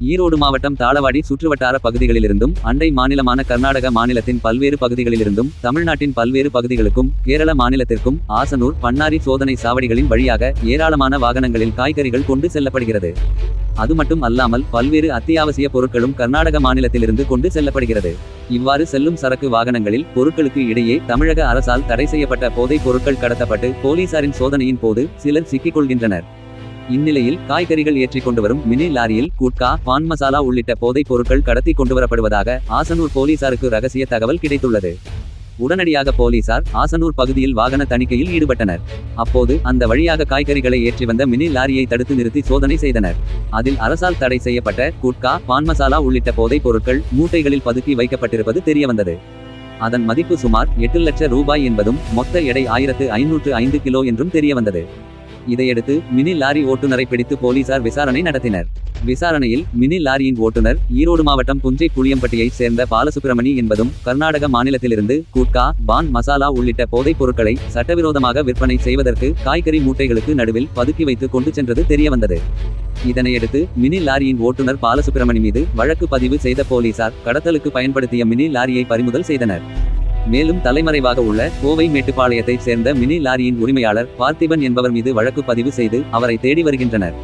ஈரோடு மாவட்டம் தாளவாடி சுற்றுவட்டார பகுதிகளிலிருந்தும் அண்டை மாநிலமான கர்நாடக மாநிலத்தின் பல்வேறு பகுதிகளிலிருந்தும் தமிழ்நாட்டின் பல்வேறு பகுதிகளுக்கும் கேரள மாநிலத்திற்கும் ஆசனூர் பண்ணாரி சோதனை சாவடிகளின் வழியாக ஏராளமான வாகனங்களில் காய்கறிகள் கொண்டு செல்லப்படுகிறது. அது மட்டும் அல்லாமல் பல்வேறு அத்தியாவசிய பொருட்களும் கர்நாடக மாநிலத்திலிருந்து கொண்டு செல்லப்படுகிறது. இவ்வாறு செல்லும் சரக்கு வாகனங்களில் பொருட்களுக்கு இடையே தமிழக அரசால் தடை செய்யப்பட்ட போதைப் பொருட்கள் கடத்தப்பட்டு போலீசாரின் சோதனையின் போது சிலர் சிக்கிக் கொள்கின்றனர். இந்நிலையில் காய்கறிகள் ஏற்றிக் கொண்டு வரும் மினி லாரியில் குட்கா, பான் மசாலா உள்ளிட்ட போதைப் பொருட்கள் கடத்தி கொண்டுவரப்படுவதாக ஆசனூர் போலீசாருக்கு ரகசிய தகவல் கிடைத்துள்ளது. உடனடியாக போலீசார் ஆசனூர் பகுதியில் வாகன தணிக்கையில் ஈடுபட்டனர். அப்போது அந்த வழியாக காய்கறிகளை ஏற்றி வந்த மினி லாரியை தடுத்து நிறுத்தி சோதனை செய்தனர். அதில் அரசால் தடை செய்யப்பட்ட குட்கா, பான் மசாலா உள்ளிட்ட போதைப் பொருட்கள் மூட்டைகளில் பதுக்கி வைக்கப்பட்டிருப்பது தெரியவந்தது. அதன் மதிப்பு சுமார் 8 லட்சம் ரூபாய் என்பதும் மொத்த எடை 1505 கிலோ என்றும் தெரியவந்தது. இதையடுத்து மினி லாரி ஓட்டுநரை பிடித்து போலீசார் விசாரணை நடத்தினர். விசாரணையில் மினி லாரியின் ஓட்டுநர் ஈரோடு மாவட்டம் புஞ்சை புளியம்பட்டியைச் சேர்ந்த பாலசுப்பிரமணி என்பதும் கர்நாடக மாநிலத்திலிருந்து குட்கா, பான் மசாலா உள்ளிட்ட போதைப் பொருட்களை சட்டவிரோதமாக விற்பனை செய்வதற்கு காய்கறி மூட்டைகளுக்கு நடுவில் பதுக்கி வைத்து கொண்டு சென்றது தெரியவந்தது. இதனையடுத்து மினி லாரியின் ஓட்டுநர் பாலசுப்பிரமணி மீது வழக்கு பதிவு செய்த போலீசார் கடத்தலுக்கு பயன்படுத்திய மினி லாரியை பறிமுதல் செய்தனர். மேலும் தலைமறைவாக உள்ள கோவை மேட்டுப்பாளையத்தைச் சேர்ந்த மினி லாரியின் உரிமையாளர் பார்த்திபன் என்பவர் மீது வழக்கு பதிவு செய்து அவரை தேடி வருகின்றனர்.